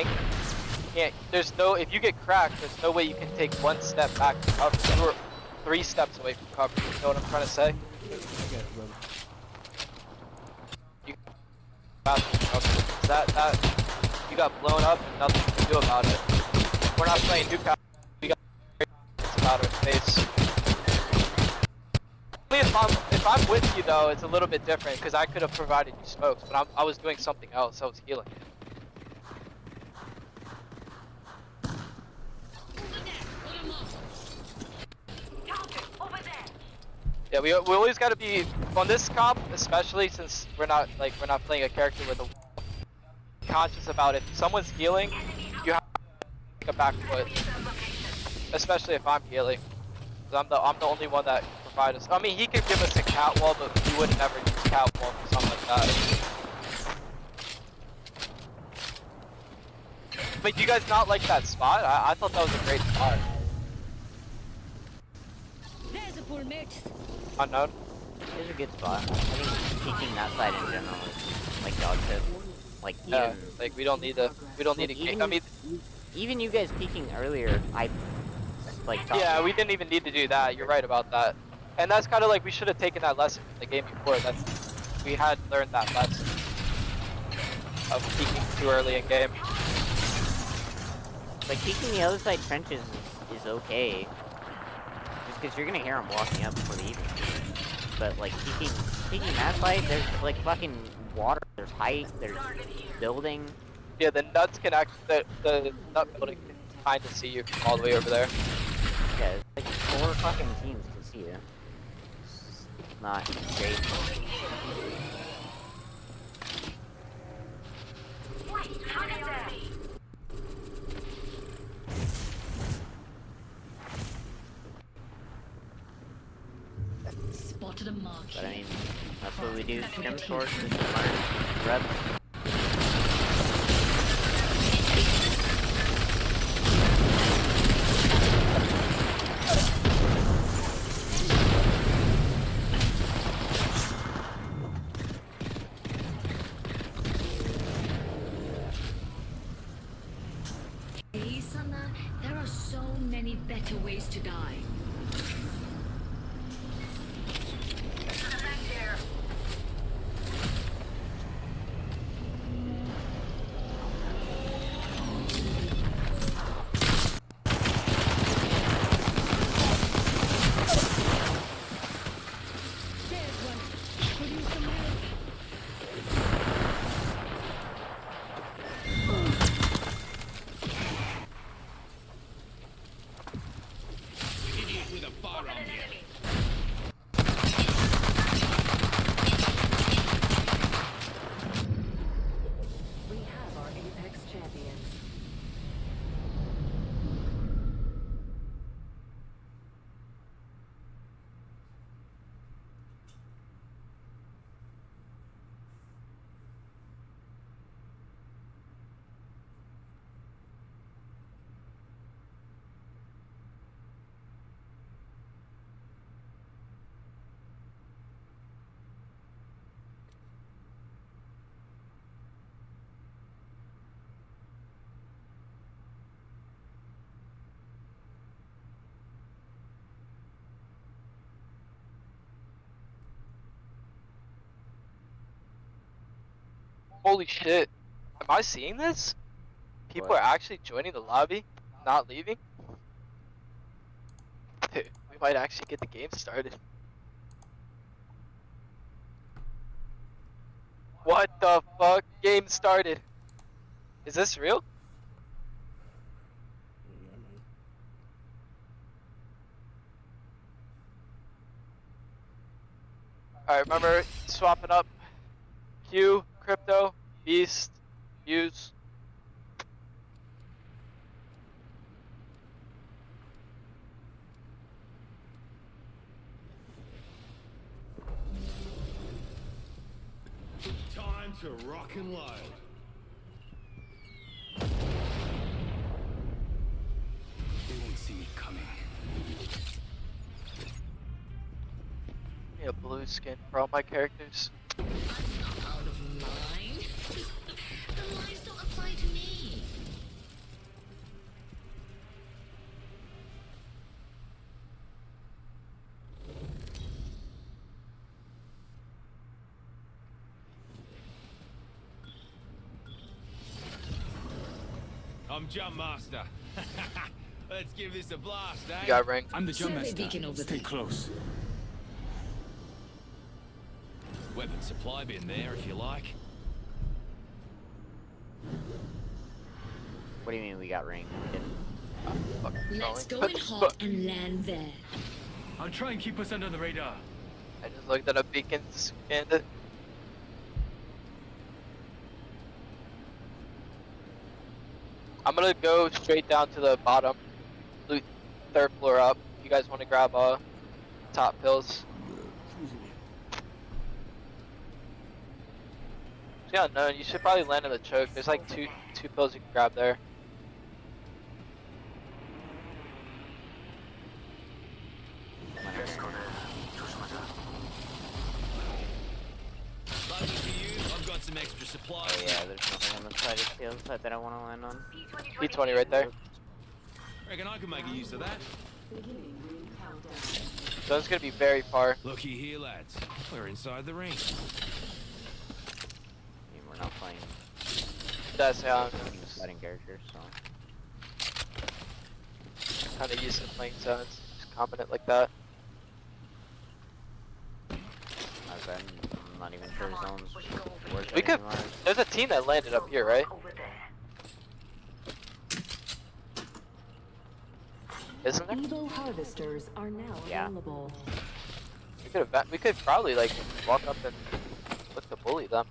tank, there's no, if you get cracked, there's no way you can take one step back to cover. You were 3 steps away from cover. You know what I'm trying to say? You that you got blown up and nothing you can do about it. We're not playing Newcastle. We got about our space. If I'm with you though, it's a little bit different because I could have provided you smokes, but I was doing something else. I was healing. Yeah, we always got to be on this comp, especially since we're not playing a character with a conscious about it. If someone's healing, you have to take a back foot, especially if I'm healing. Cause I'm the only one that can provide us. I mean, he could give us a cat wall, but we would never use cat wall for something like that. But do you guys not like that spot? I thought that was a great spot. Unknown. It's a good spot. I think peeking that side in general is like dog shit. Like yeah, like we don't need to even, I mean, even you guys peeking earlier, I like. Yeah, we didn't even need to do that. You're right about that. And that's kind of like we should have taken that lesson from the game before. That we had learned that lesson of peeking too early in game. Like peeking the other side trenches is okay. Because you're gonna hear them walking up before they even peek. But like peeking that side, there's like fucking water, there's height, there's building. Yeah, the nuts can the nut building can kind of see you from all the way over there. Yeah, like 4 fucking teams can see you. It's not great. But I mean, that's what we do. Scrim short, smart reps. Hey, Sana, there are so many better ways to die. Holy shit. Am I seeing this? People are actually joining the lobby, not leaving? Dude, we might actually get the game started. What the fuck? Game started. Is this real? Alright, remember swapping up Q, Crypto, Beast, Use. Time to rock and load. They won't see me coming. A blue skin for all my characters. I'm not out of line. The lines don't apply to me. I'm Jump Master. Let's give this a blast, eh? You got ring. I'm the jump Survey master. beacon over Stay there. close. Weapon supply bin there if you like. What do you mean we got ring? Let's go in hot and land there. I'll try and keep us under the radar. I just looked at a beacon, scanned it. I'm gonna go straight down to the bottom, loot third floor up. You guys want to grab top pills? Yeah, no, you should probably land in the choke. There's like two pills you can grab there. Lucky for you, I've got some extra supplies. Oh yeah, there's nothing on the side of the field side that I want to land on. P20 right there. Reckon I can make a use of that. Zone's gonna be very far. Looky here, lads. We're inside the ring. I mean, we're not playing That's how I'm fighting characters, so. kind of used to playing zones. Just competent like that. I'm not even sure zones worth We it could. anymore. There's a team that landed up here, right? Isn't there? Evo harvesters are now Yeah. available. We could probably like walk up and look to bully them.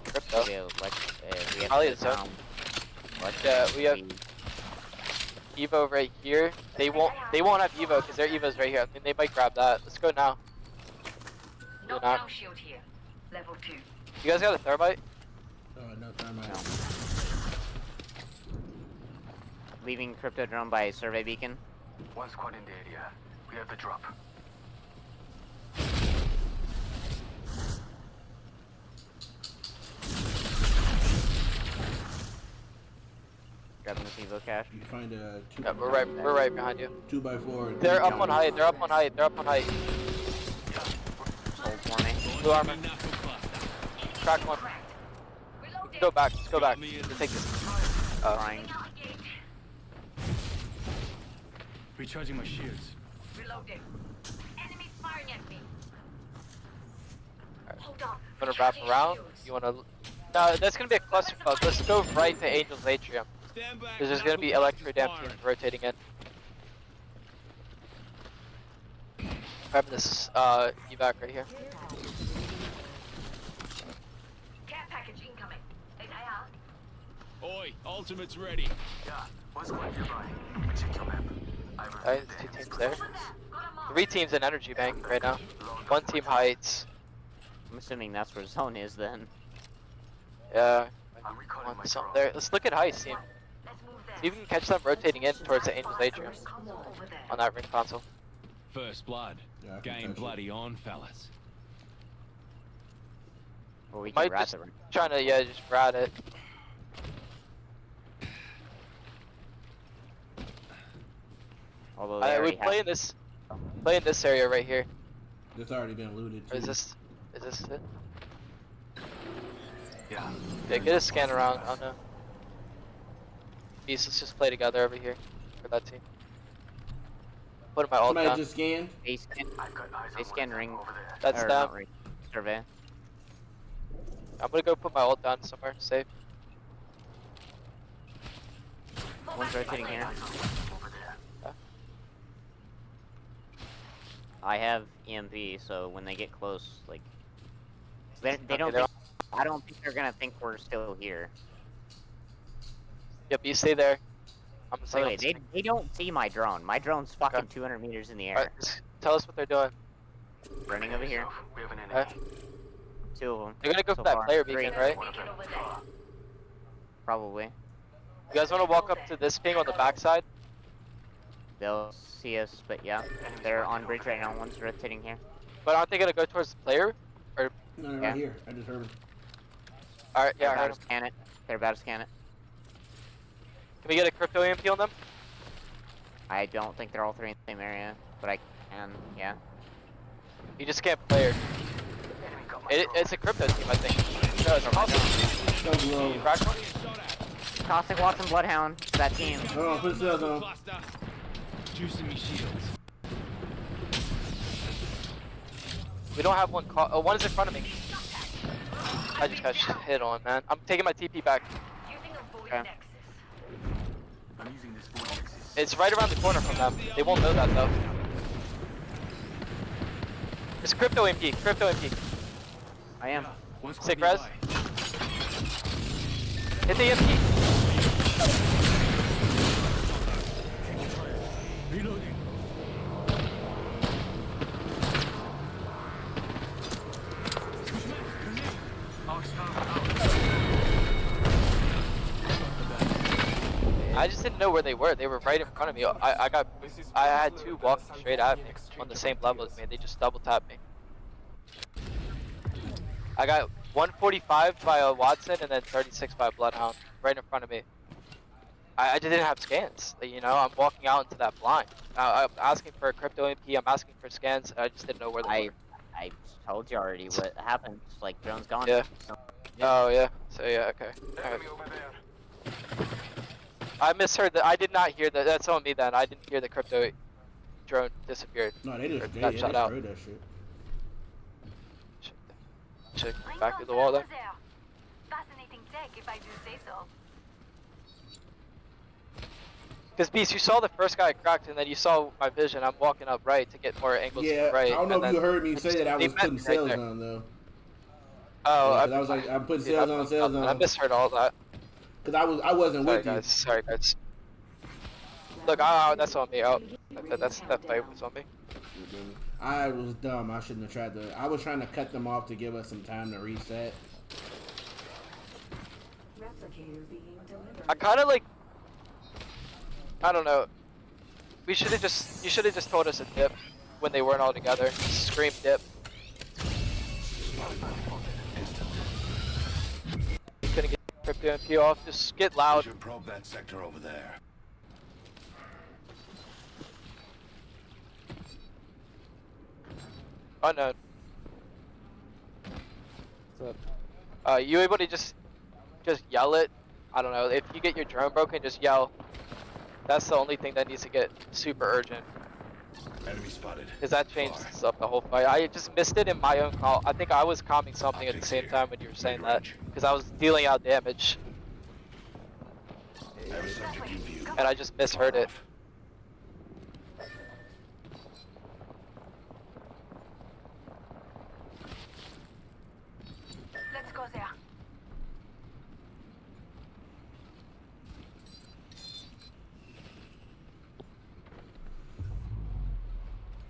Crypto. Yeah, we have Probably to a zone. let's Yeah, we have see. Evo right here. They won't have Evo because their Evo's right here. I mean, they might grab that. Let's go now. Do not. Knockdown shield here. Level 2. You guys got a thermite? No thermite. No. Leaving crypto drone by survey beacon. One squad in the area. We have the drop. Grabbing this Evo cache. You find a two. Yeah, we're right behind you. 2x4. They're up on height. They're up on height. They're up on height. Hold for me. Blue armor. Crack one. Go back. Let's go back. Let's take this. Trying. Recharging my shields. Reloading. Enemies firing at me. Hold on. I'm gonna wrap around. You wanna? No, that's gonna be a clusterfuck. Let's go right to Angel's Atrium. Stand back. Because there's gonna be Electro Dam teams rotating in. Grabbing this evac right here. Care package incoming. Hey, Oi, ultimate's ready. Yeah, one squad nearby. Check your map. Alright, there's 2 teams there. 3 teams in Energy Bank right now. 1 team heights. I'm assuming that's where zone is then. Yeah. I'm recalling my Something drone. there. Let's look at heights, team. let's move there. See if we can catch them rotating in towards the Angel's Atrium Over there. on that ring console. First blood. Yeah, I can Game touch it. bloody on, fellas. Or we can Might rat just the ring. trying to just rat it. Although they I already would play in this area right here. It's already been looted. Or Too. is this it? Yeah. Yeah, get a scan around. Oh no. Beast, let's just play together over here for that team. Putting my ult Somebody down. just scanned. They scan, I've got eyes they scan ring. That's or them. not ring. Survey. I'm gonna go put my ult down somewhere safe. One's rotating here. I have EMP, so when they get close, like, they don't. they're Think, I don't think they're gonna think we're still here. Yep, you stay there. I'm Oh, saying. wait, they don't see my drone. My drone's fucking Okay. 200 meters in the air. Alright, just tell us what they're doing. Running over here. We have an enemy. Okay. 2 of them. They're gonna go So for that far. player 3. beacon, right? Beacon over there. Probably. You guys wanna walk up to this ping on the backside? They'll see us, but yeah. They're on bridge right now. One's rotating here. But aren't they gonna go towards the player? No, they're Yeah. right here. I just heard. Alright, They're yeah, I about heard to 'em. scan it. They're about to scan it. Can we get a crypto EMP on them? I don't think they're all 3 in the same area, but I can, yeah. You just can't player. It's a crypto team, I think. No, it's a So low. crack one. Toxic Watson Bloodhound. It's that team. Hold on, put cells on. Cluster. Juicing me shields. We don't have one. One is in front of me. I just got hit on, man. I'm taking my TP back. Using a void Okay. nexus. I'm using this void nexus. It's right around the corner from them. They won't know that though. It's crypto MP. Crypto MP. I am. One squad Sick res. nearby. Hit the MP. Reloading. I just didn't know where they were. They were right in front of me. I had two walking straight at me on the same level as me. They just double tapped me. I got 145 by a Watson and then 36 by a Bloodhound right in front of me. I just didn't have scans. You know, I'm walking out into that blind. I'm asking for a crypto MP. I'm asking for scans. I just didn't know where they were. I told you already what happened. Like, drone's gone. Yeah. So, Oh yeah. So yeah. Okay. Alright. I misheard that. I did not hear that. That's on me then. I didn't hear the crypto drone disappeared. No, they just Got shot out. destroyed that shit. Check back through the wall there. Fascinating tech, if I do say so. Because Beast, you saw the first guy cracked, and then you saw my vision. I'm walking up right to get more angles to Yeah, the right. I don't know and if you then heard me say that I they was met putting me right cells there. on though. Oh, Yeah, 'cause I was like, I'm putting dude, cells I on, fucked cells up, man. I on. misheard all that. Cause I wasn't Sorry with you. guys. Sorry guys. Look, that's on me. Oh, that fight was on me. I was dumb. I shouldn't have tried to. I was trying to cut them off to give us some time to reset. Replicator being delivered. I kind of like. I don't know. We should have just. You should have just told us a dip when they weren't all together. Scream dip. Couldn't get crypto MP off. Just get loud. Should probe that sector over there. Unknown. What's You able to just yell it? I don't know. If you get your drone broken, just yell. That's the only thing that needs to get super urgent. Enemy spotted. Because that changes up the whole fight. I just missed it in my own call. I think I was calming something at the same time when you were saying that. Because I was dealing out damage. Enemy subject in view. And I just misheard it. Let's go there.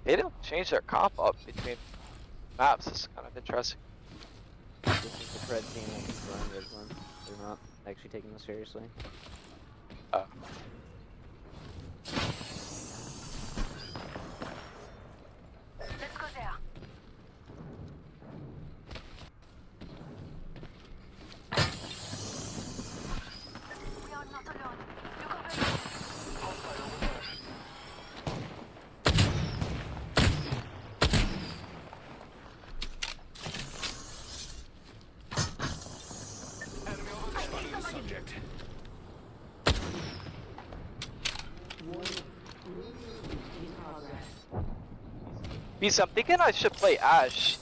They didn't change their comp up between maps. It's kind of interesting. This is the red team that confirmed this one. They're not actually taking this seriously. Oh. Let's go there. We are not alone. You go back. Spotted the subject. Beast, I'm thinking I should play Ash,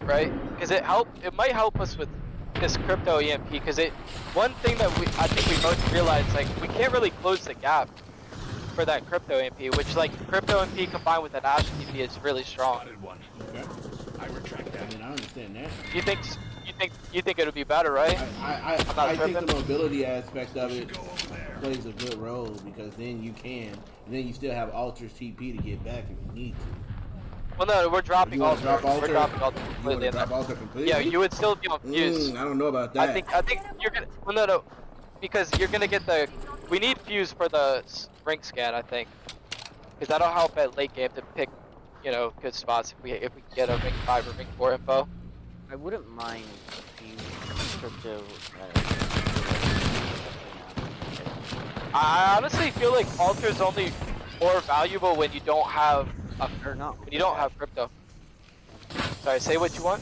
right? Because it might help us with this crypto EMP. Because one thing that I think we both realized, like, we can't really close the gap for that crypto EMP, which like crypto EMP combined with an Ash EMP is really strong. Spotted one. Okay. I retract I that. mean, I understand that. You think it'll be better, right? I not think tripping. the mobility aspect of it Go over there. plays a good role because then you can, and then you still have Alter's TP to get back if you need to. Well, no, we're dropping You wanna Alter. drop Alter? We're dropping Alter You want completely. to in drop there. Alter completely? Yeah, you would still be on Fuse. I don't know about that. I think you're gonna. Well, no, because you're gonna get the. We need Fuse for the ring scan, I think, because that'll help at late game to pick, you know, good spots if we can get a ring 5 or ring 4 info. I wouldn't mind if you crypto. I honestly feel like Alter is only more valuable when you don't have Or not. when you don't have crypto. Sorry, say what you want.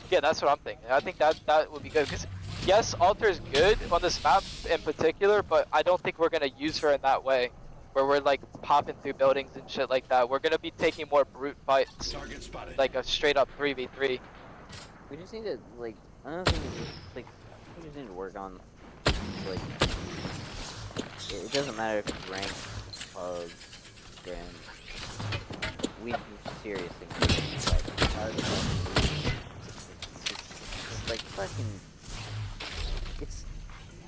Yeah, that's what I'm thinking. I think that would be good because yes, Alter is good on this map in particular, but I don't think we're gonna use her in that way, where we're like popping through buildings and shit like that. We're gonna be taking more brute fights, Target spotted. like a straight up 3v3. We just need to, like, another thing is just, like, we just need to work on, like, it doesn't matter if it's ranked, pubs, scrims. We seriously need to, it's like fucking,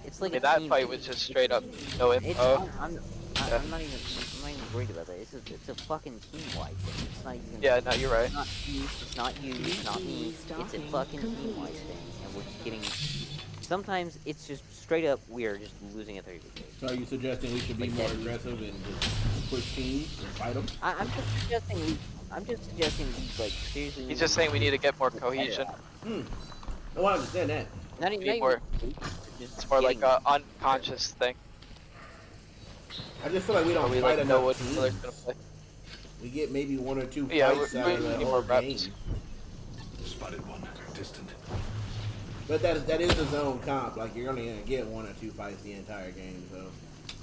it's like I mean, a that team. fight was just straight up no It's, info. I'm not even worried about that. It's a fucking team-wide thing. It's not even. Yeah, no, you're right. It's not you. It's not me. It's a fucking team-wide thing, and we're just getting. Sometimes it's just straight up we are just losing a 3v3. So are you suggesting we should be Like more that. aggressive and just push teams and fight them? I'm just suggesting we, like, seriously. He's just saying we need to get more cohesion. Oh, I understand that. Not even. Be more- Just It's more like getting- a unconscious thing. I just feel like we Where don't we fight like know enough what teams. other's gonna play. We get maybe 1 or 2 Yeah, fights we out of the need whole more reps. game. Spotted one. Distant. But that is a zone comp. Like you're only gonna get 1 or 2 fights the entire game. So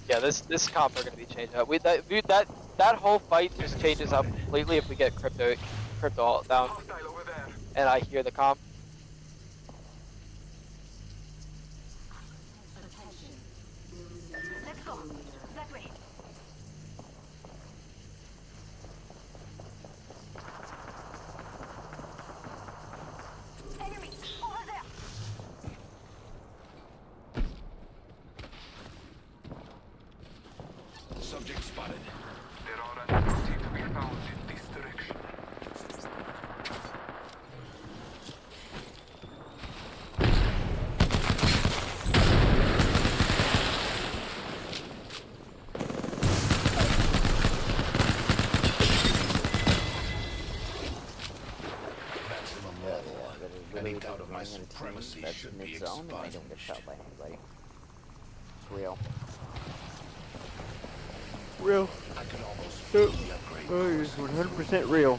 Yeah, this comp are gonna be changed up. That whole fight just changes up completely if we get crypto alt down. And I hear the comp. Let's go. That way. Enemy over there. Subject spotted. There are enemies to be found in this direction. Maximum Yeah, level. but it Any literally doubt of my running at a team supremacy that's should be mid-zone and they don't get expunged. shot by anybody. It's real. I could almost feel the upgrade. It's 100% real.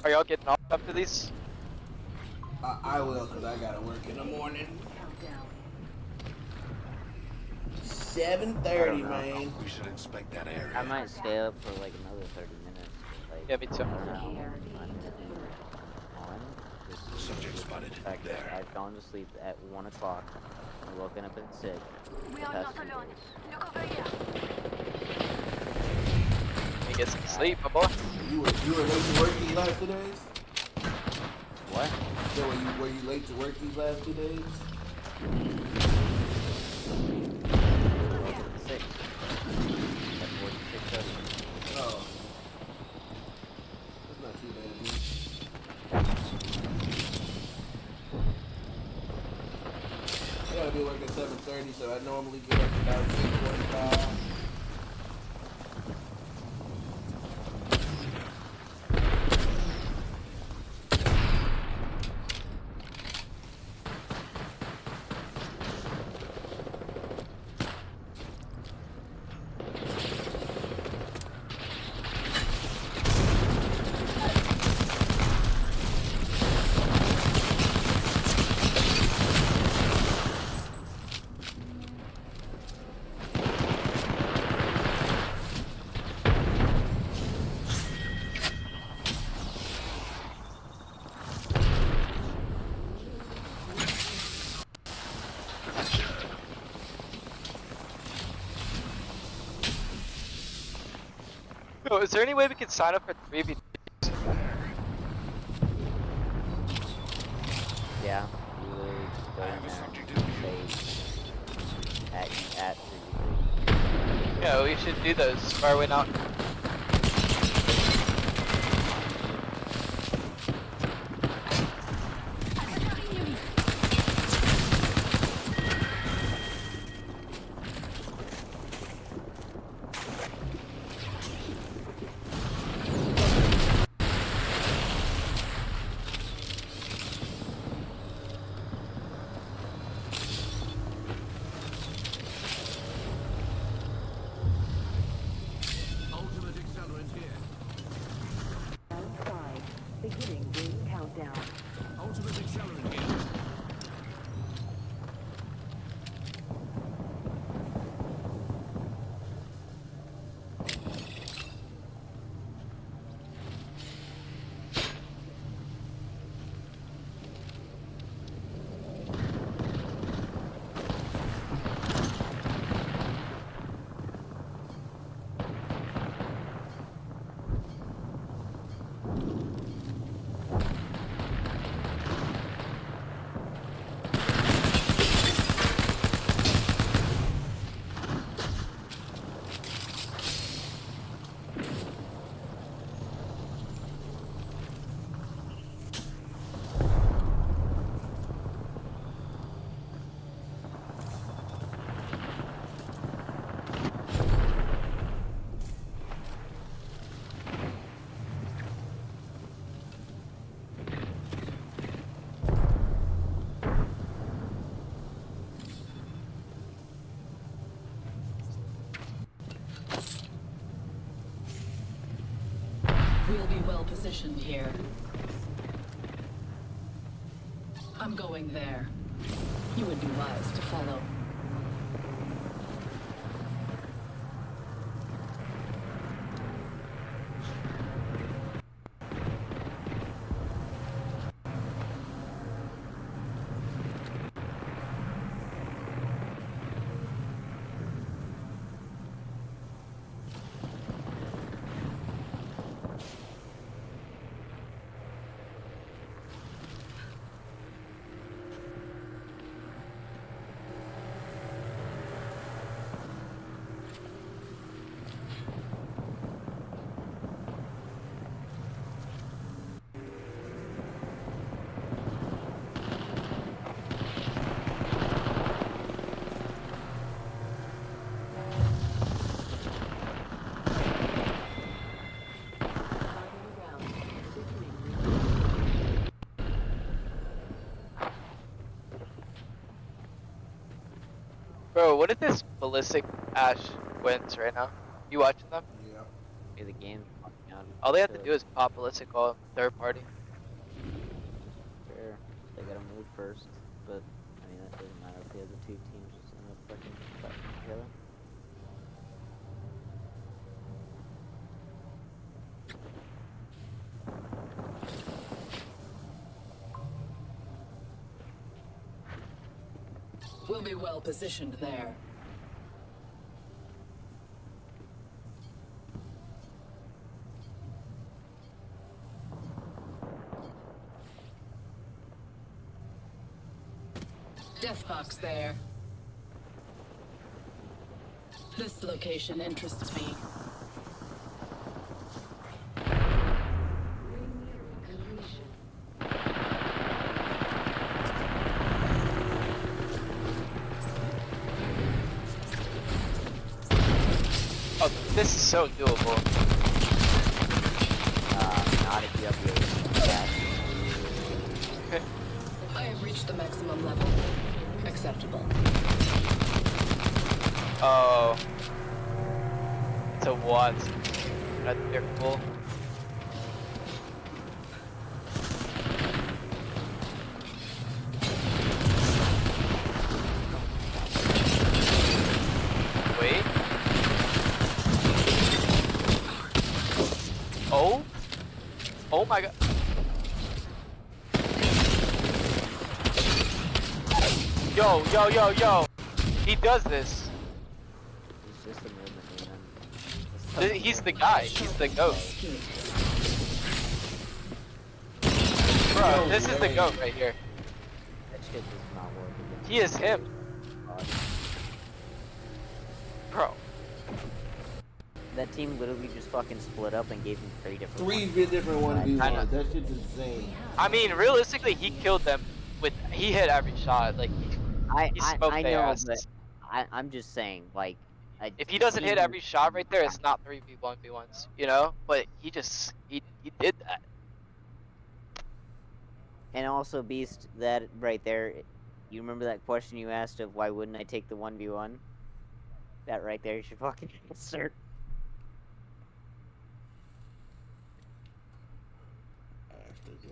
Are y'all getting off after these? I will, cause I gotta work in the morning. 7:30, man. We should inspect that area. I might stay up for like another 30 minutes. Like, Yeah, me too. I don't know. I'm on. Just Subject spotted. the fact that There. I've gone to sleep at 1 o'clock and woken up at 6. We are Past not 2 alone. days. Look over here. Let me get some sleep, my boy. You were late to work these last 2 days? What? So were you late to work these last 2 days? Woke up at 6. At 6:30. Oh. That's not too bad, dude. I gotta be working at 7:30, so I normally get up about 6:45. Yo, is there any way we can sign up for 3v? Yeah. You literally just go I in have a there subject and in say at 3v3. Yeah, we should do those. Why are we not? We'll be well positioned here. I'm going there. You would be wise to follow. Bro, what is this ballistic Ash wins right now? You watching them? Yeah. Yeah, the game's fucking out. All they have to do is pop ballistic all third party. Sure. They gotta move first, but I mean that doesn't matter if the other two teams just end up fucking fighting together. We'll be well positioned there. Deathbox there. This location interests me. Oh, this is so doable. Not if you have your dash. I have reached the maximum level. Acceptable. Oh. To what? They're cool. Wait. Oh? Oh my god. Yo, yo, yo, yo. He does this. He's just a movement man. He's the guy. He's the goat. Bro, this is the goat right here. That shit does not work against He is him. God. Bro. That team literally just fucking split up and gave him 3 different Three different 1v1s. I know. That shit's insane. I mean, realistically, he killed them with. He hit every shot. Like, he smoked I their know, asses. but I'm just saying, like, If he doesn't hit team- every shot right there, it's not 3v1v1s, you know? But he just, he did that. And also, Beast, that right there, you remember that question you asked of why wouldn't I take the 1v1? That right there, you should fucking answer.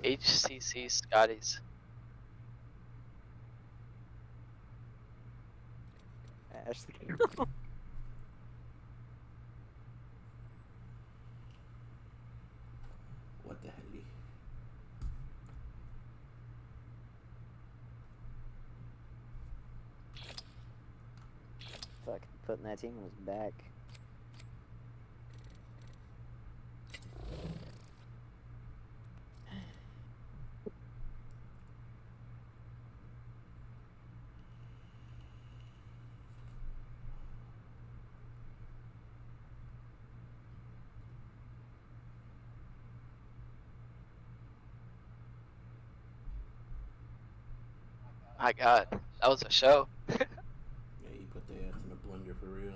HCC Scotties. Ash the putting that team on his back. My God, that was a show. Yeah, you put the ass in the blender for real.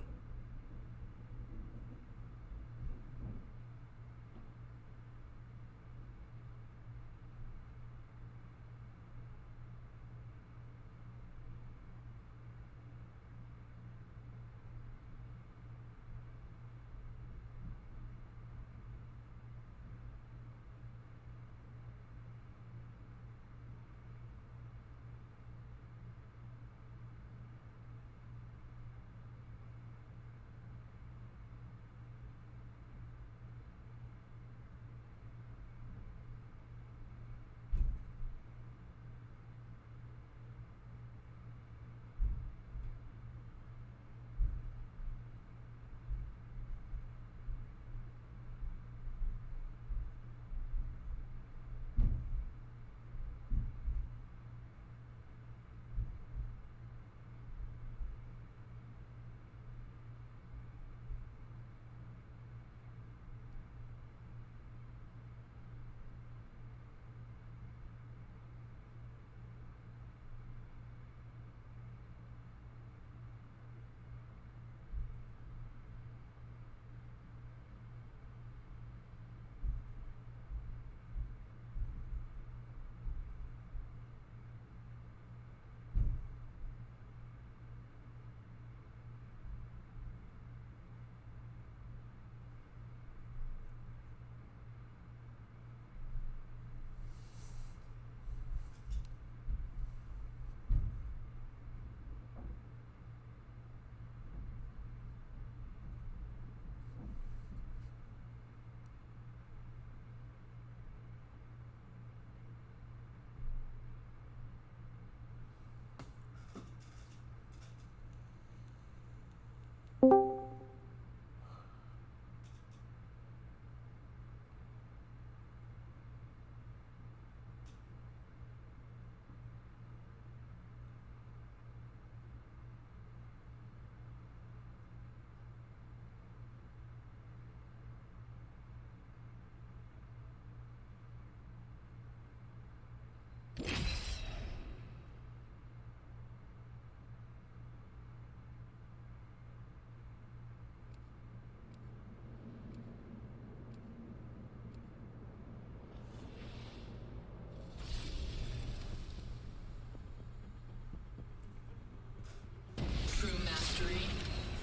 True mastery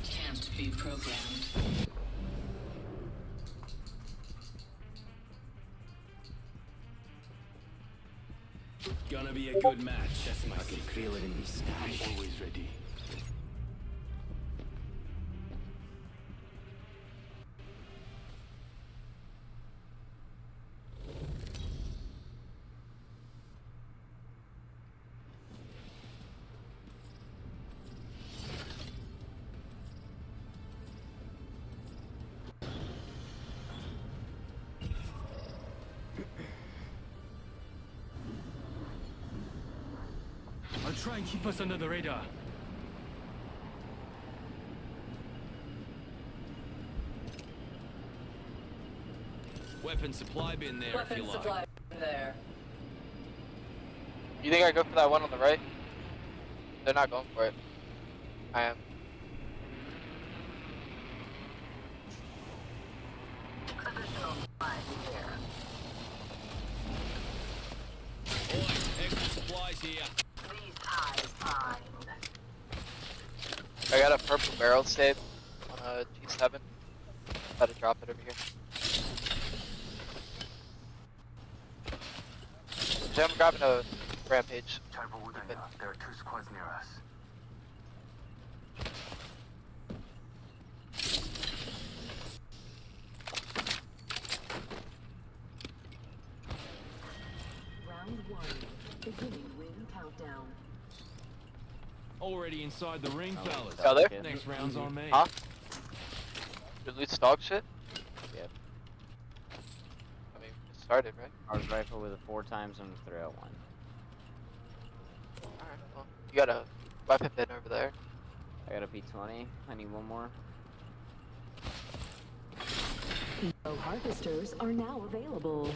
can't be programmed. Gonna be a good match. That's my I can feel it in me stash. Always ready. I'll try and keep us under the radar. Weapon supply bin there if you Weapon like. supply there. You think I go for that one on the right? They're not going for it. I am. Additional supplies here. Boy, extra supplies here. These ties find. I got a purple barrel save on a G7. About to drop it over here. So I'm grabbing a rampage. There are 2 squads near us. Round 1. Beginning ring countdown. Already inside the ring, fellas. Oh, there? Next round's on me. Huh? Your loot's dog shit? Yep. I mean, it started, right? Charge rifle with a 4 times and a 3-out 1. Alright, well, you got a weapon bin over there. I got a P20. I need one more. No harvesters are now available.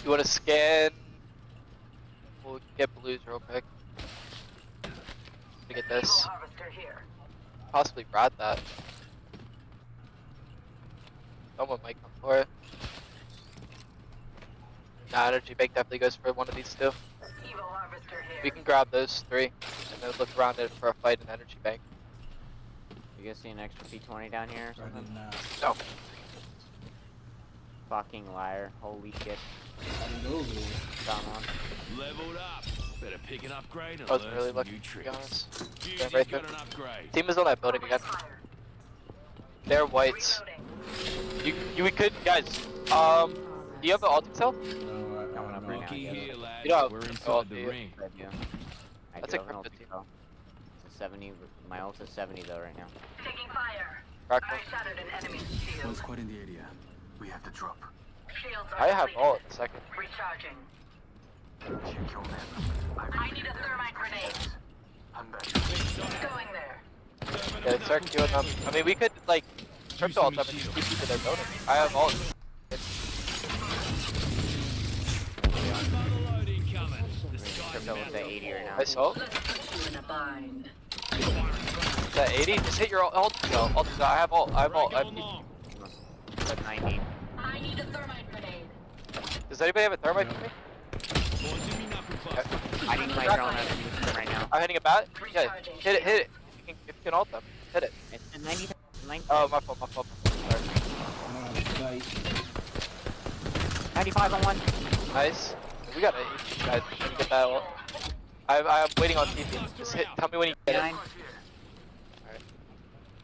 You wanna scan? We'll get blues real quick. To get this. Possibly grab that. Someone might come for it. Nah, energy bank definitely goes for one of these two. We can grab those 3 and then look around it for a fight in energy bank. You guys see an extra P20 down here or I something? did not. No. Fucking liar. Holy shit. I didn't know it was. Found one. Leveled up. Better pick an upgrade and I wasn't learn really some looking, new to be tricks. honest. Fusy's Yeah, right got there. an upgrade. Team is on that building again. They're whites. We could, guys. Do you have an ulti cell? No, I Coming up don't right know. now. Looky I here, get it. lads. You don't have- We're oh, inside do the you? ring. I do. I That's do a have an crypto ulti team. though. It's a 70. My ult is 70 though right now. Taking fire. Crack I one. shattered an enemy's shield. One's quite in the area. We have to drop. Shields are I have depleted. all in a second. Recharging. Check your map. I need a thermite grenade. I'm back. Going there. Yeah, start queuing them. I mean, we could, like, crypto ult them and just keep people to their building. I have all. Another load incoming. The sky's Crypto about is to at 80 right now. Nice ult. Let's put you in a bind. Is that 80? Just hit your ult cell. Ult cell. I have ult. I have ult. I have Going long. It's at 90. I need a thermite grenade. Does anybody have a thermite for me? Launching me knuckle cluster. I need my drone out of the right now. I'm hitting a bat? Yeah, hit it, hit it. If you can ult them, hit it. It's at 90. 90. Oh, my fault, my fault. Sorry. No, like, 95 on 1. Nice. We gotta hit these guys when we get that ult. I'm waiting on TP. Just hit, tell me when you get it. 9.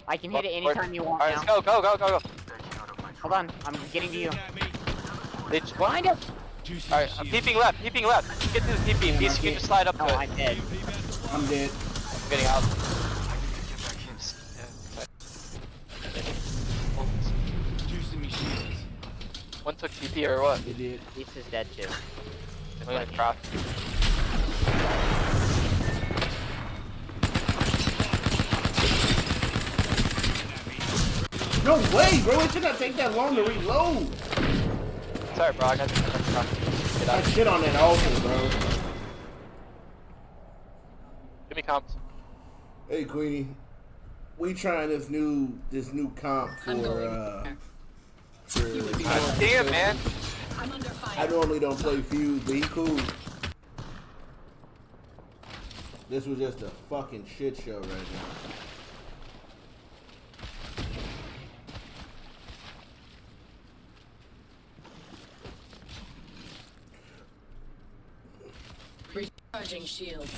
I can hit it anytime you want Alright, now. let's go, go, go, go, go. Hold on, I'm getting to you. At me. They just blind Behind us. us! Juicy Alright, I'm shield. peeping left, peeping left. Get to the TP. These you can just slide up to Oh, it. I'm dead. I'm dead. I'm getting out. Juicy me shields. One took TP or what? It did. Beast is dead too. I'm gonna craft. No way, bro. It should not take that long to reload. Sorry, bro. I got to get I out. shit on that altar, bro. Give me comps. Hey, Queenie. We trying this new comp I'm for going. Damn, man. I'm under I fire. normally don't play Fuse, but he cool. This was just a fucking shit show right now. Recharging shields.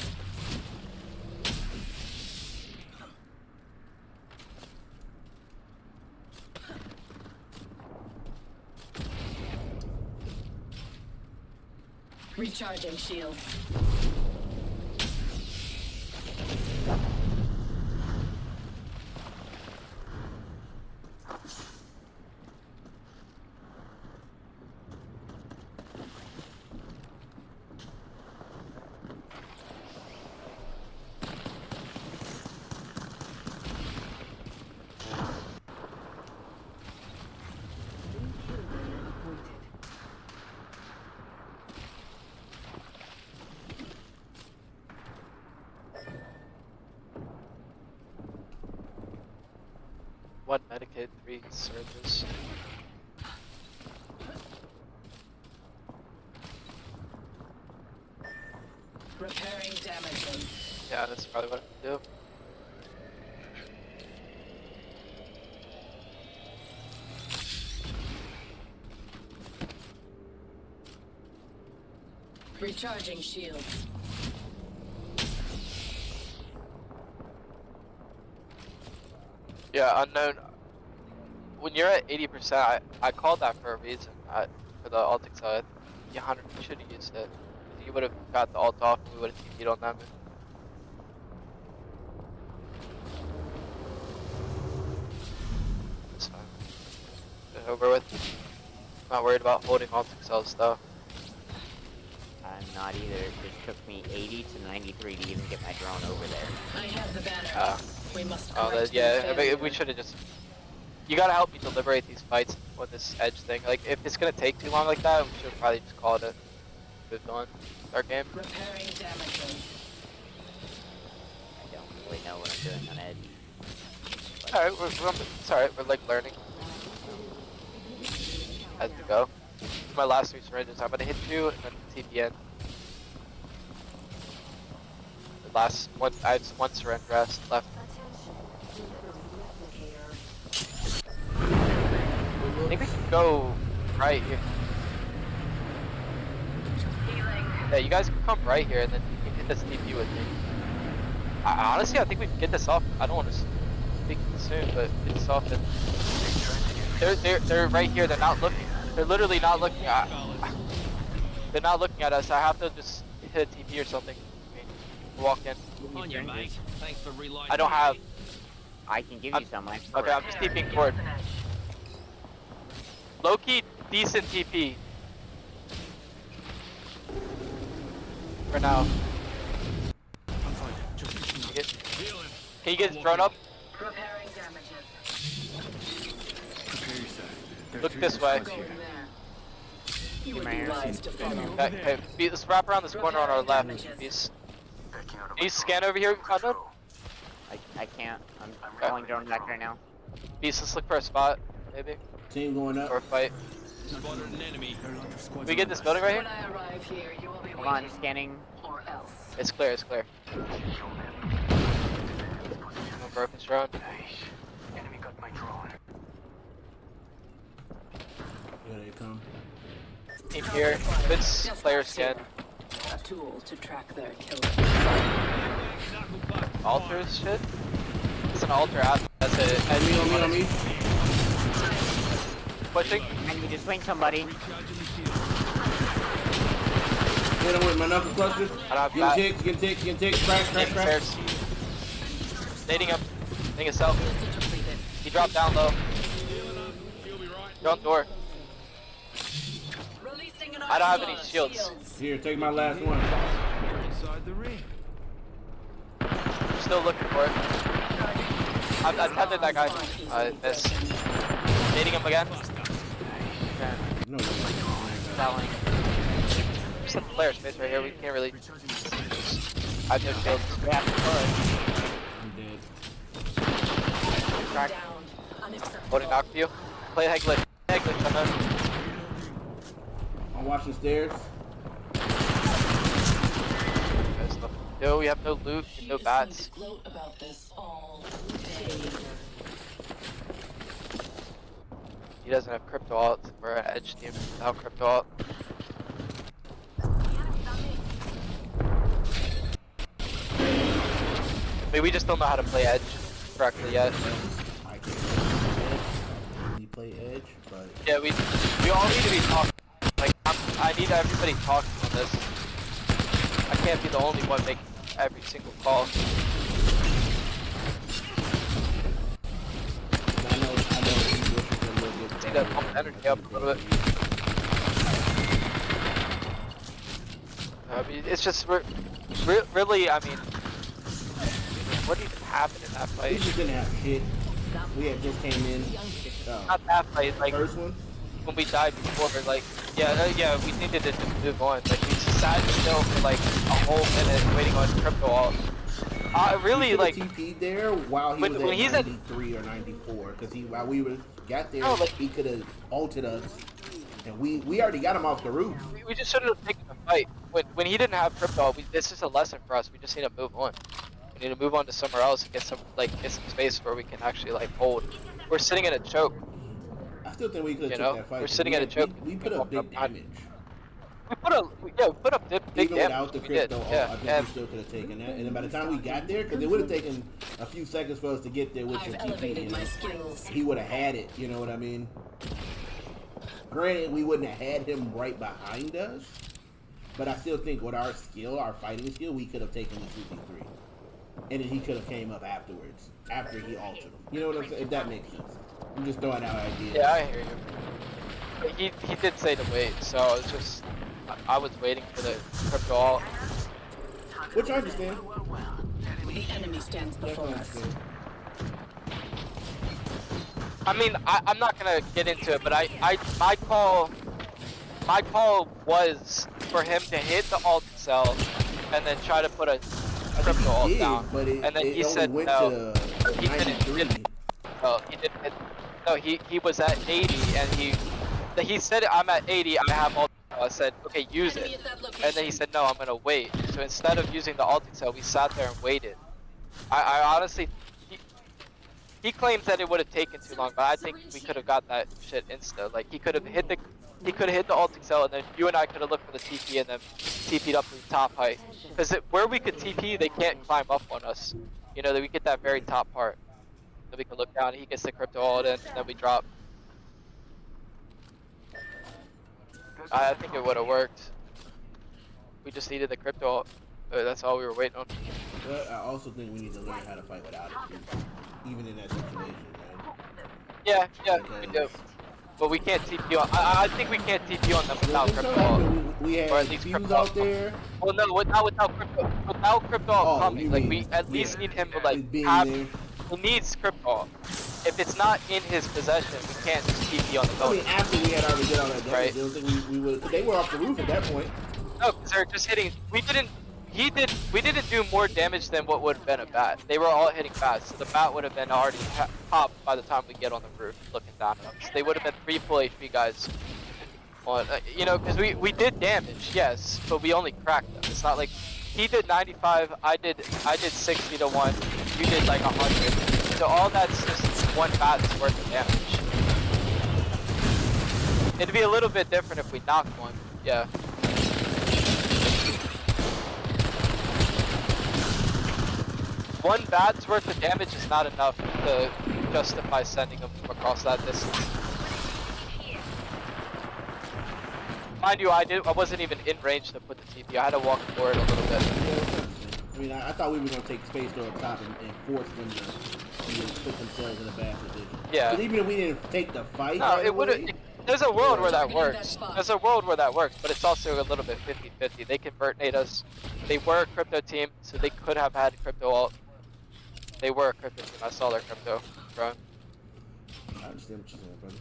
Recharging shields. One Medicaid, 3 surges. Repairing damages. Yeah, that's probably what I do. Recharging shields. Yeah, unknown. When you're at 80%, I called that for a reason. For the Altic side. You should have used it. You would have got the ult off and we would have TP'd on them. It's fine. It's over with. Not worried about holding ult themselves though. I'm not either. It just took me 80 to 93 to even get my drone over there. I have the banner. We must Oh, correct yeah. this I mean, we failure. should have just. You gotta help me deliberate these fights on this edge thing. Like, if it's gonna take too long like that, we should probably just call it a moved on. Our game. Repairing damages. I don't really know what I'm doing on edge. It's alright, it's alright, we're like learning as we go. My last 3 syringes, I'm gonna hit you and then TPN. The last one, I have 1 syringe rest left. I think we can go right here. Yeah, you guys can come right here and then you can hit this TP with me. Honestly, I think we can get this off. I don't want to speak too soon, but get this off. And they're right here. They're not looking. They're literally not looking at. They're not looking at us. I have to just hit a TP or something. Walk in. On your mate. Thanks for reloading. I don't have. I can give you some. Okay, I'm just TPing forward. Low-key, decent TP. For now. I'm fine. Just Can you get his drone up? Repairing damages. prepare yourself. There are Look 3 this way. spots here. Going there. You would my be hands. wise to follow. Okay, let's wrap around this corner on our left. Please. Can you scan over here, Conrad? I can't. I'm calling drone back right now. Beast, let's look for a spot, maybe. Team going Or a up. fight. Spotted an enemy. There are a lot of squads We get on this us. building right When here? I arrive here, you will be Hold on, waiting, scanning. or else. It's clear, it's clear. No broken drone. Enemy got my drone. Here they come. Team here. Good player scan. A tool to track their killer. Altars shit? It's an altar app. That's it. On me, on me, on me. Pushing. I need to swing somebody. Hit him with my knuckle cluster. I don't have Get that. ticked, get ticked, get ticked. Crack, crack, Taking crack. stairs. Nading him. Hitting himself. He dropped down low. Front door. Releasing an I don't have any onslaught. shields. Here, take my last one. Inside the ring. I'm still looking for it. I tempted that guy. I missed. Nading him again. No, Selling. There's some player space right here. We can't really. I have no shields. We have to push. I'm dead. Crack. Down. Unacceptable. Holding knock for you. Play head glitch. Head glitch on them. I'm watching stairs. There's nothing to do. We have no loot and no bats. Gloat about this all day. He doesn't have crypto alt. We're an edge team without crypto alt. I mean, we just don't know how to play edge correctly yet. I can't. You play edge, but Yeah, we all need to be talking. Like, I need everybody talking on this. I can't be the only one making every single call. I know English is a little bit. Need to pump energy up a little bit. I mean, it's just really. I mean, what even happened in that We fight? just didn't have shit. We had just came in. Not that fight. Like First one. when we died before. Like yeah, we needed to just move on. Like we sat still for like a whole minute waiting on crypto alt. Really He like. TP'd there while he When- was when at he's at- 93 or 94, because while we got there, No, like- he could have altered us, and we already got him off the roof. We just shouldn't have taken the fight. When he didn't have crypto, this is a lesson for us. We just need to move on. We need to move on to somewhere else and get some space where we can actually like hold. We're sitting in a choke. I still think we could You have know, took that fight. we're sitting We at a had- choke. We put up big damage. We put up big Even damage. without the We did. crypto, Yeah, I think and we still could have taken that. And then by the time we got there, because it would have taken a few seconds for us to get there with I've your TP, elevated my skills. he would have had it. You know what I mean? Granted, we wouldn't have had him right behind us, but I still think with our skill, our fighting skill, we could have taken the 2v3. And then he could have came up afterwards, after he altered him. You know what I'm saying? If that makes sense. I'm just throwing out ideas. Yeah, I hear you. But he did say to wait, so it's just I was waiting for the crypto alt. Which I understand. The enemy stands before us. I mean, I'm not gonna get into it, but my call was for him to hit the alt cell and then try to put a crypto alt down. But and then he said no. He didn't. Oh, he didn't. No, he was at 80 and he said I'm at 80. I have alt. I said okay, use it. And then he said no, I'm gonna wait. So instead of using the alt cell, we sat there and waited. I honestly. He claims that it would have taken too long, but I think we could have got that shit insta. Like he could have hit the ulting cell, and then you and I could have looked for the TP and then TP'd up to the top height. Because where we could TP, they can't climb up on us. You know, that we get that very top part. Then we can look down. He gets the crypto ult, and then we drop. I think it would have worked. We just needed the crypto ult. That's all we were waiting on. But I also think we need to learn how to fight without it, too. Even in that situation, man. Yeah, we do. But we can't TP on. I think we can't TP on them without crypto ult. We had or at least Fuse crypto out there. Well, no, without crypto. Without crypto ult coming, like we at least need him to like have. He needs crypto ult. If it's not in his possession, we can't just TP on the boat. I mean, after we had already did all that damage, right. I don't think we would. They were off the roof at that point. No, because they're just hitting. We didn't do more damage than what would have been a bat. They were all hitting bats, so the bat would have been already popped by the time we get on the roof looking down at us. They would have been 3 full HP guys. On, you know, because we did damage, yes, but we only cracked them. It's not like he did 95, I did 60 to 1, you did like 100. So all that's just one bat's worth of damage. It'd be a little bit different if we knocked one, yeah. One bat's worth of damage is not enough to justify sending them from across that distance. Mind you, I wasn't even in range to put the TP. I had to walk forward a little bit. I mean, I thought we were going to take space to up top and force them to put themselves in a bad position. Yeah. But even if we didn't take the fight, no, it would have. There's a world where that works. There's a world where that works, but it's also a little bit 50-50. They convert nade us. They were a crypto team, so they could have had crypto ult. They were a crypto team. I saw their crypto, bro. I understand what you're saying, brother.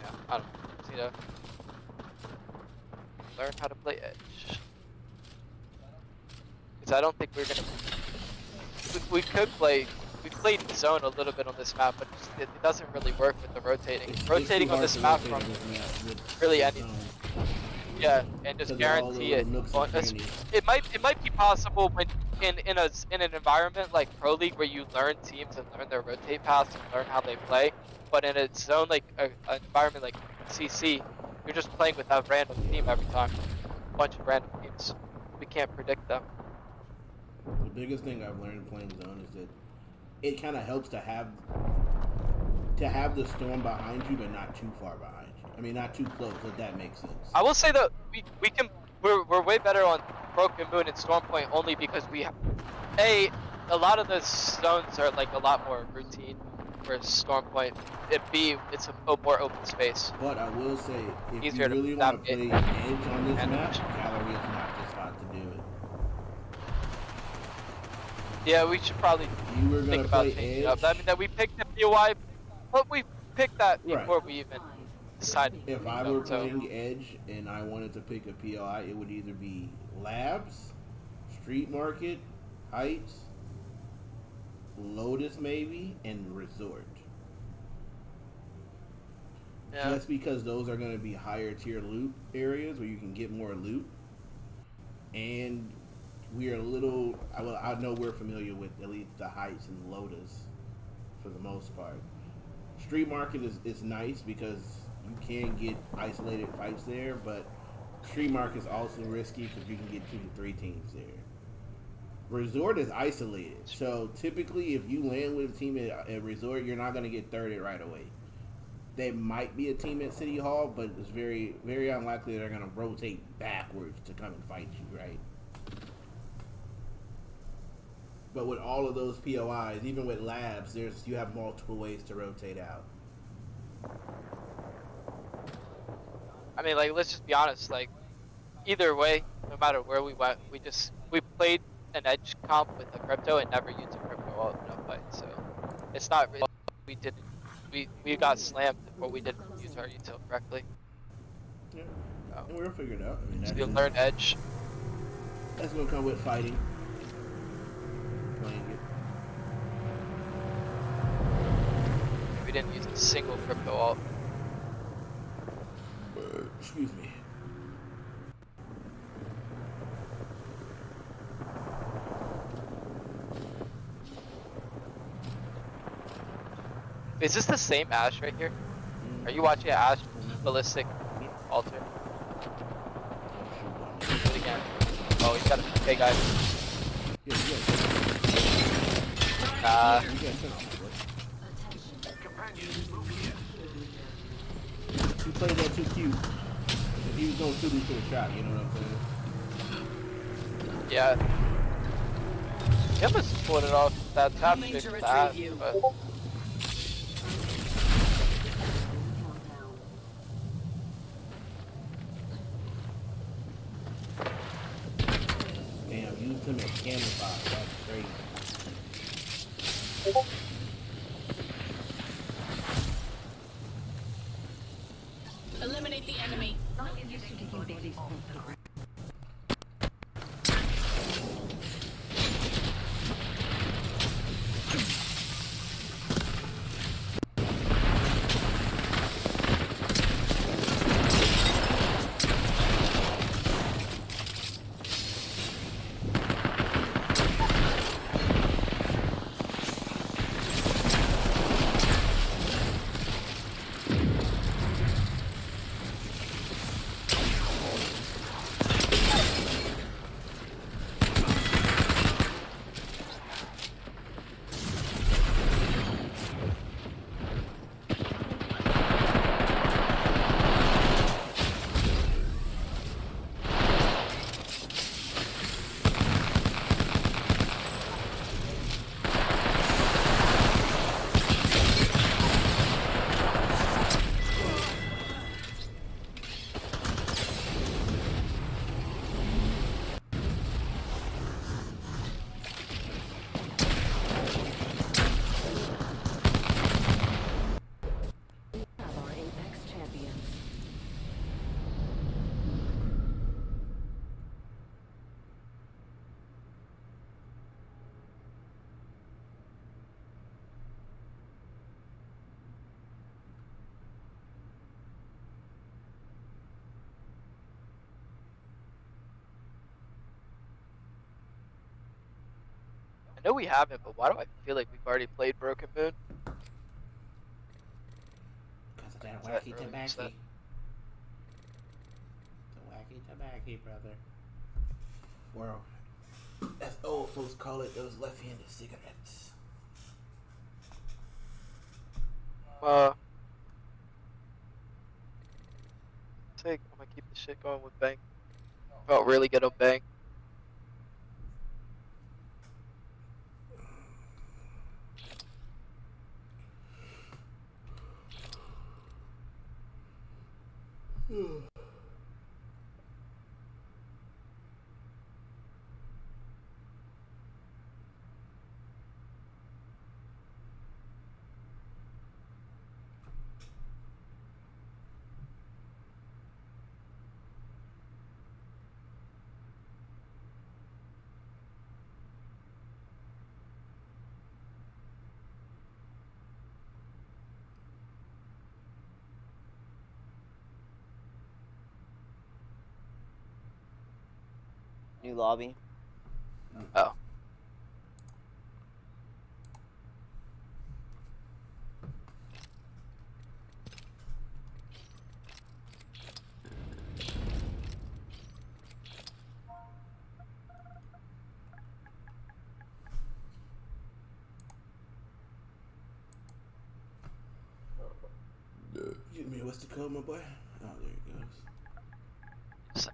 Yeah, I don't know. You know, learn how to play edge. Because I don't think we're gonna. We could play. We played zone a little bit on this map, but it doesn't really work with the rotating. Rotating on this map from really anything. Yeah, and just guarantee it. It might be possible when in an environment like Pro League where you learn teams and learn their rotate paths and learn how they play, but in a zone like an environment like CC, you're just playing with a random team every time, a bunch of random teams. We can't predict them. The biggest thing I've learned playing zone is that it kind of helps to have the storm behind you, but not too far behind you. I mean, not too close, if that makes sense. I will say that we're way better on Broken Moon and Storm Point only because we have a lot of the zones are like a lot more routine, whereas Storm Point it's a more open space. But I will say, if Easier you really want to play edge on this map, Gallery is not the spot to do it. Yeah, we should probably think about changing it up. I mean, that we picked the POI, but we picked that before we even decided. If I were playing Edge and I wanted to pick a POI, it would either be Labs, Street Market, Heights, Lotus maybe, and Resort. Yeah. Just because those are going to be higher tier loot areas where you can get more loot. And we're a little, I know we're familiar with at least the Heights and Lotus for the most part. Street Market is nice because you can get isolated fights there, but Street Market is also risky because you can get 2 to 3 teams there. Resort is isolated, so typically if you land with a team at Resort, you're not going to get thirded right away. There might be a team at City Hall, but it's very, very unlikely they're going to rotate backwards to come and fight you, right? But with all of those POIs, even with labs, you have multiple ways to rotate out. I mean, like, let's just be honest. Like, either way, no matter where we went, we played an edge comp with a crypto and never used a crypto ult in a fight. So it's not really we got slammed before we didn't use our util correctly. Yeah, and we'll figure it out. I mean, So you learn edge. That's gonna come with fighting. Playing it. We didn't use a single crypto ult. Excuse me. Is this the same Ash right here? Are you watching an Ash ballistic altar? Do it again. Oh, he's got a PK, guys. Yeah, you played that too cute. If he was gonna shoot, he should have shot. You know what I'm saying? Yeah. He almost pulled it off that top Coming pick to that, retrieve you. but Damn, used him at camouflage. That's crazy. Eliminate the enemy. Not used to taking bodies off the ground. Have our Apex champions. I know we haven't, but why do I feel like we've already played Broken Moon? Because of that Is that wacky early tobacco. set? The wacky tobacco, brother. Or, as old folks call it, those left-handed cigarettes. I'm gonna keep the shit going with Bang. Felt really good on Bang. New lobby. Oh. Give me what's the code, my boy? Oh, there it goes. Just-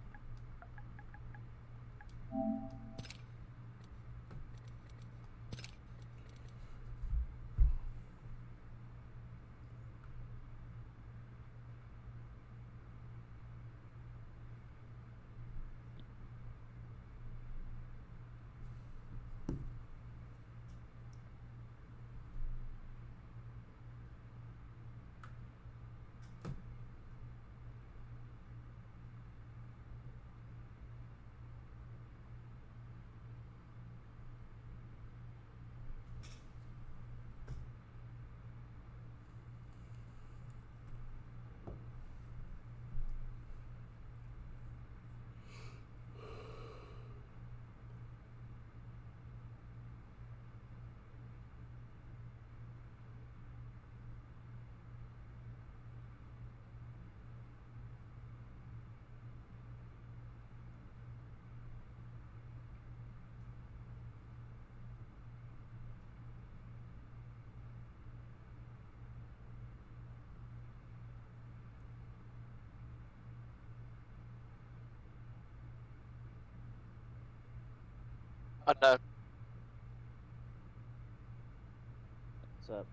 Unknown. What's up?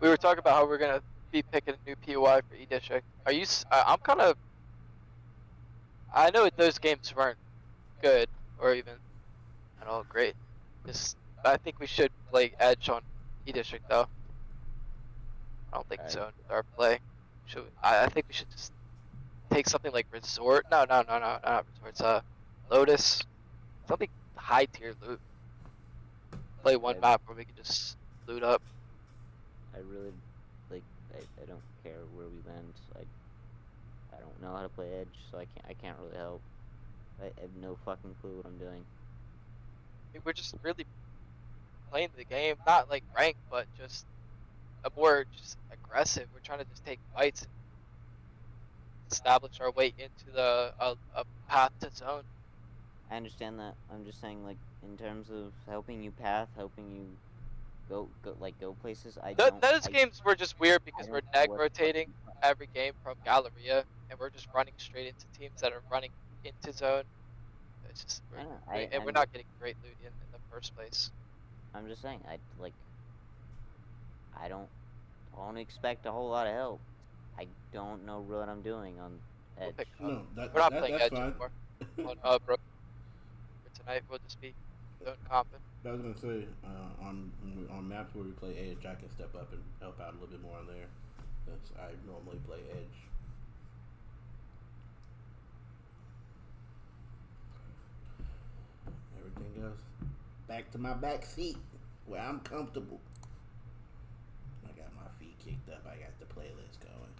We were talking about how we're gonna be picking a new POI for E District. Are you? I'm kind of. I know those games weren't good or even at all great. Just, I think we should play Edge on E District though. I don't think Alright. so. Our play. I think we should just take something like Resort. No, not Resorts. Lotus. Something high tier loot. Play one Okay. map where we can just loot up. I really, like, I don't care where we land. I don't know how to play Edge, so I can't really help. I have no fucking clue what I'm doing. I mean, we're just really playing the game, not like ranked, but just a more just aggressive. We're trying to just take fights and establish our way into the a path to zone. I understand that. I'm just saying, like, in terms of helping you path, helping you go places, Those games were just weird because I we're don't know neg what rotating fucking- every game from Galleria, and we're just running straight into teams that are running into zone. It's just, I know, and we're not getting great loot in the first place. I'm just saying, I don't expect a whole lot of help. I don't know what I'm doing on We'll Edge. pick up. No, We're not that's playing Edge fine. anymore. Bro, for tonight we'll just be zone comping. I was gonna say on maps where we play Edge, I can step up and help out a little bit more on there. Because I normally play Edge. Everything goes back to my back seat where I'm comfortable. I got my feet kicked up. I got the playlist going.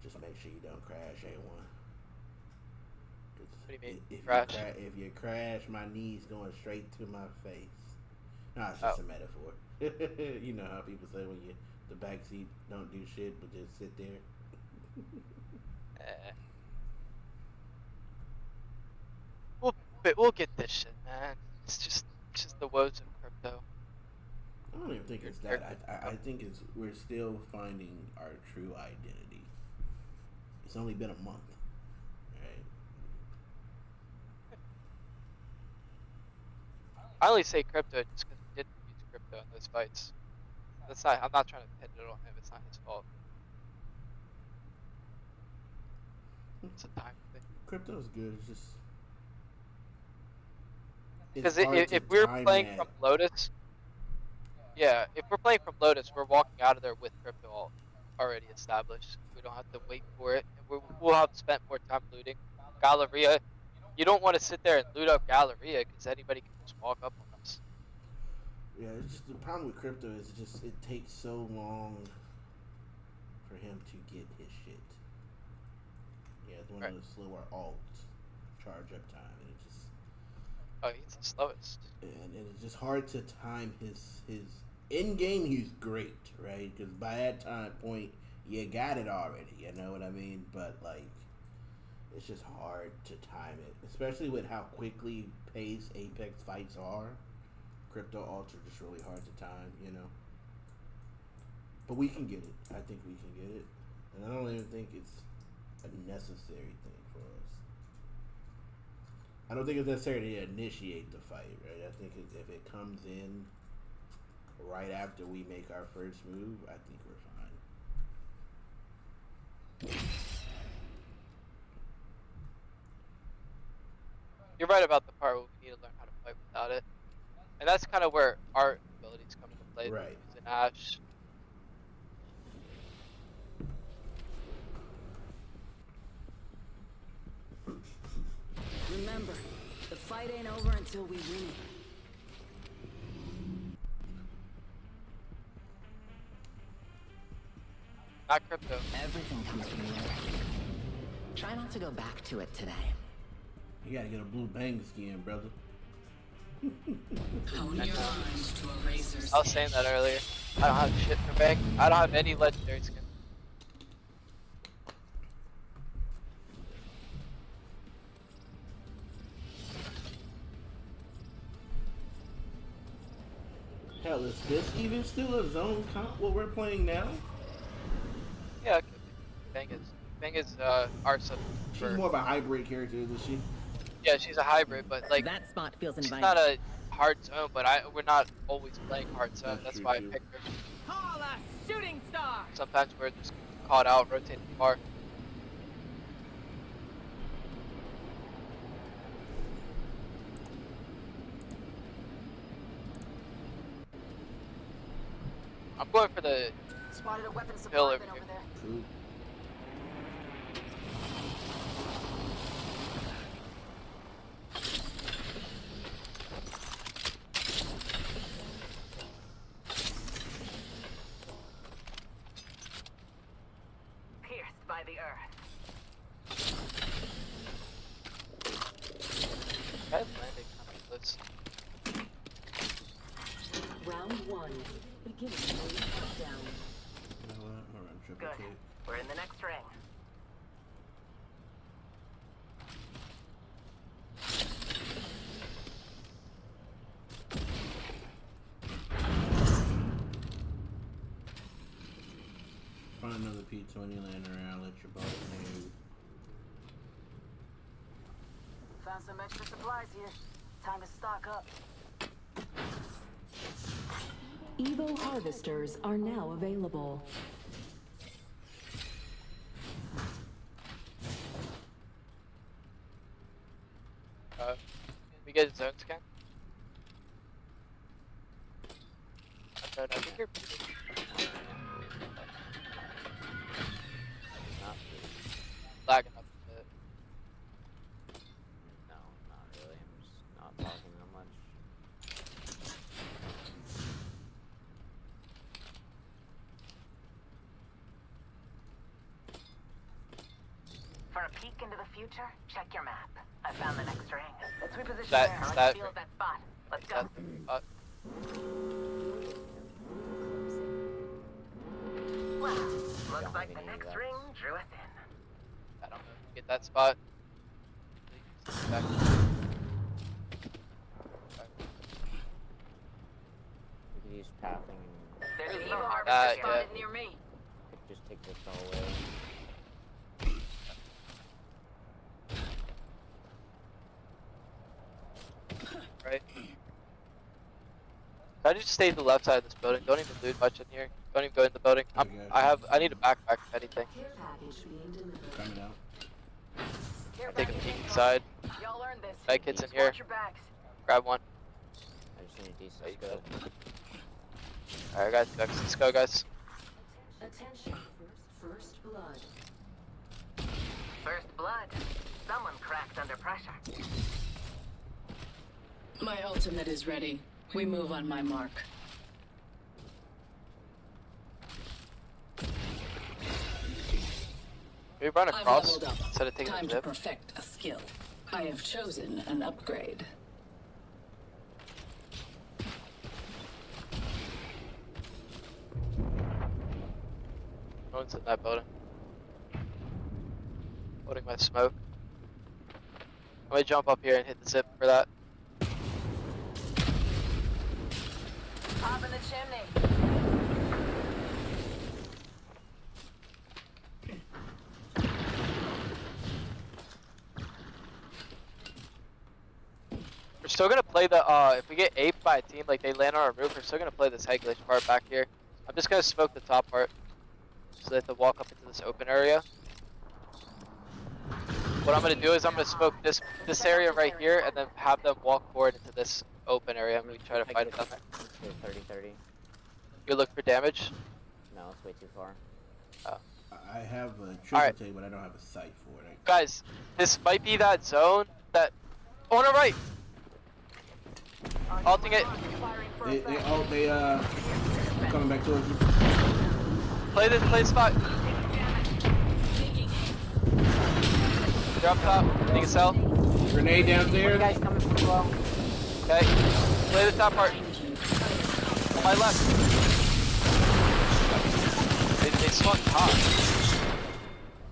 Just make sure you don't crash, A1. What do you mean, If crash? if you crash, my knee's going straight to my face. No, it's just a metaphor. You know how people say when the back seat don't do shit but just sit there. We'll get this shit, man. It's just the woes of crypto. I don't even think it's that. I think it's we're still finding our true identity. It's only been a month, right? I only say crypto just because we didn't use crypto in those fights. That's not. I'm not trying to pin it on him. It's not his fault. It's a time thing. Crypto's good. It's just Because hard if to we're time playing that. from Lotus, yeah, if we're playing from Lotus, we're walking out of there with crypto already established. We don't have to wait for it. And we'll have spent more time looting. Galleria, you don't want to sit there and loot up Galleria because anybody can just walk up on us. Yeah, it's just the problem with crypto is just it takes so long for him to get his shit. Yeah, it's one of those slower alt charge up time, and it just He's the slowest. and it's just hard to time his in game. He's great, right? Because by that time point, you got it already. You know what I mean? But like, it's just hard to time it, especially with how quickly paced Apex fights are. Crypto alts are just really hard to time, you know. But we can get it. I think we can get it. And I don't even think it's a necessary thing for us. I don't think it's necessary to initiate the fight, right? I think if it comes in right after we make our first move, I think we're fine. You're right about the part where we need to learn how to fight without it. And that's kind of where our abilities come into play. Right. Using Ash. Remember, the fight ain't over until we win it. Not crypto. Everything comes from the earth. Try not to go back to it today. You gotta get a blue bang skin, brother. Hone your minds to a razor's I was saying that earlier. I don't have shit for bank. I don't have any legendary skin. Hell, is this even still a zone comp? What we're playing now? Yeah, it could be. Bang is our sub. She's more of a hybrid character, isn't she? Yeah, she's a hybrid, but like That spot feels she's inviting. not a hard zone. But we're not always playing hard zone. That's true, why too. I picked her. Call a shooting star! Sometimes we're just caught out rotating far. I'm going for the Spotted a weapon Hill supply over bin here. over there. True. Pierced by the earth. guys landing kind of close. Round one. Beginning ring countdown. You know what? We'll run triple Good. K. We're in the next ring. Find another P20 laying around, let your boss know. Found some extra supplies here. Time to stock up. Evo harvesters are now available. We get a zone scan? I think you're lagging up a bit. No, not really. I'm just not talking that much. For a peek into the future, check your map. I found the next ring. Let's reposition That- there. I like that- the feel of that spot. Let's Is go. that the spot? Well, Don't looks like have the any next of ring that. drew us in. I don't know. Get that spot. Back. We could use pathing and There's an Evo Evo harvester yeah. harvester spotted near me. could just take this all away. Right? I just stay to the left side of this building. Don't even loot much in here. Don't even go in the building. Okay. I need a backpack if anything. Care package being delivered. Coming out. Care I take a package peek info. inside. Y'all earned this. Med kit's in here. Watch your backs. Grab one. I just need a decent There you go. scope. Alright guys, let's go guys. Attention. First blood. First blood. Someone cracked under pressure. My ultimate is ready. We move on my mark. We run I've across leveled up. instead of taking Time a to dip. perfect a skill. I have chosen an upgrade. No one's in that building. Loading my smoke. I'm gonna jump up here and hit the zip for that. Top in the chimney. still gonna play the if we get aped by a team like they land on our roof, we're still gonna play this head glitch part back here. I'm just gonna smoke the top part so they have to walk up into this open area. What I'm gonna do is I'm gonna smoke this area right here and then have them walk forward into this open area and we try to fight them. 30-30. You look for damage? No, it's way too far. I have a triple tape, but I don't have a sight for it. Guys, this might be that zone that on the right. Alting it. They coming back towards you. Play this spot. Drop top. Take a cell. Grenade downstairs. You guys coming from below? Okay. Play the top part. On my left. They swung top.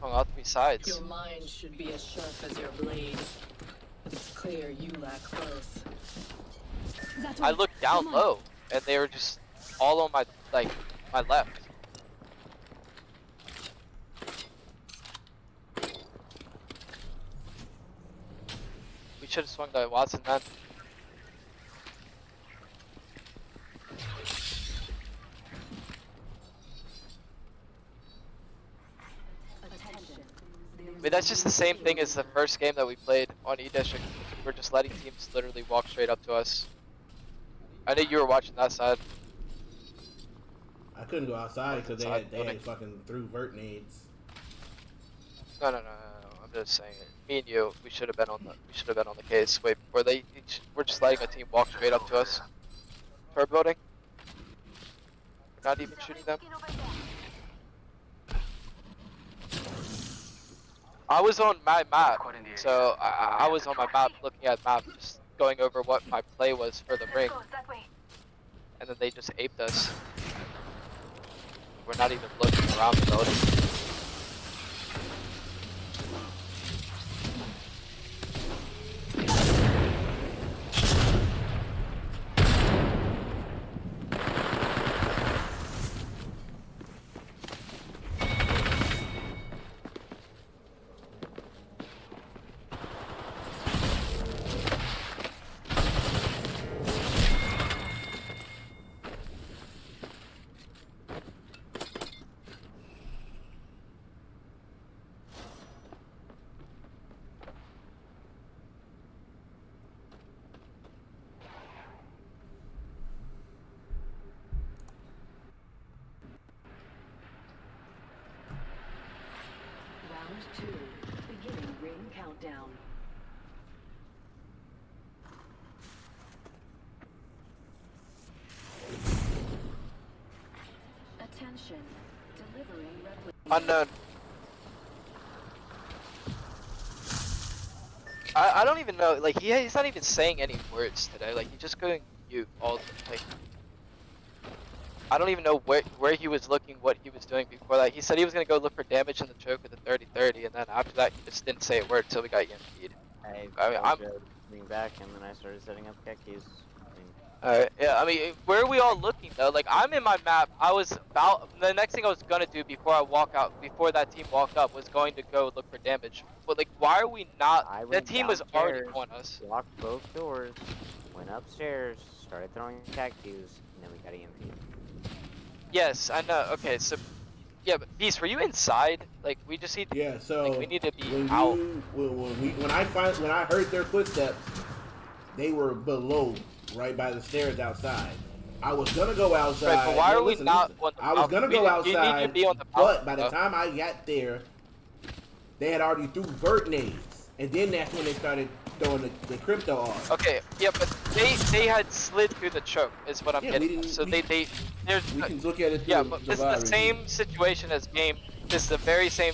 On all three sides. Your mind should be as sharp as your blade. It's clear you lack both. I looked down low, and they were just all on my my left. We should have swung the Watson then. I mean, that's just the same thing as the first game that we played on E-District. We're just letting teams literally walk straight up to us. I know you were watching that side. I couldn't go outside because they had fucking threw vert nades. No. I'm just saying it. Me and you, we should have been on the case way before we're just letting a team walk straight up to us. Turbo building. We're not even shooting them. I was on my map, so I was on my map looking at map, just going over what my play was for the ring. And then they just aped us. We're not even looking around the building. Round 2. Beginning ring countdown. Attention. Delivering replica. Unknown. I don't even know, like he's not even saying any words today, like he just couldn't mute all like I don't even know where he was looking, what he was doing before that. He said he was gonna go look for damage in the choke with the 30-30 and then after that he just didn't say a word until we got EMP'd. I'm moving back and then I started setting up khakis. Alright, yeah, I mean, where are we all looking though? Like, I'm in my map, the next thing I was gonna do before that team walked up was going to go look for damage. But like, why are we not, that team was already on us. Locked both doors, went upstairs, started throwing cactus, and then we got EMP. Yes, I know, okay, so, yeah, but Beast, were you inside? Like, we just need to, yeah, so like, we need to be out. When I heard their footsteps, they were below, right by the stairs outside. I was gonna go outside. Right, but why are we not on the I was gonna go outside, you need to be on the but by the time I got there, they had already threw vert nades, and then that's when they started throwing the crypto off. Okay, yeah, but they had slid through the choke, is what I'm getting. So we can look at it. Yeah, but this is the same situation as game. This is the very same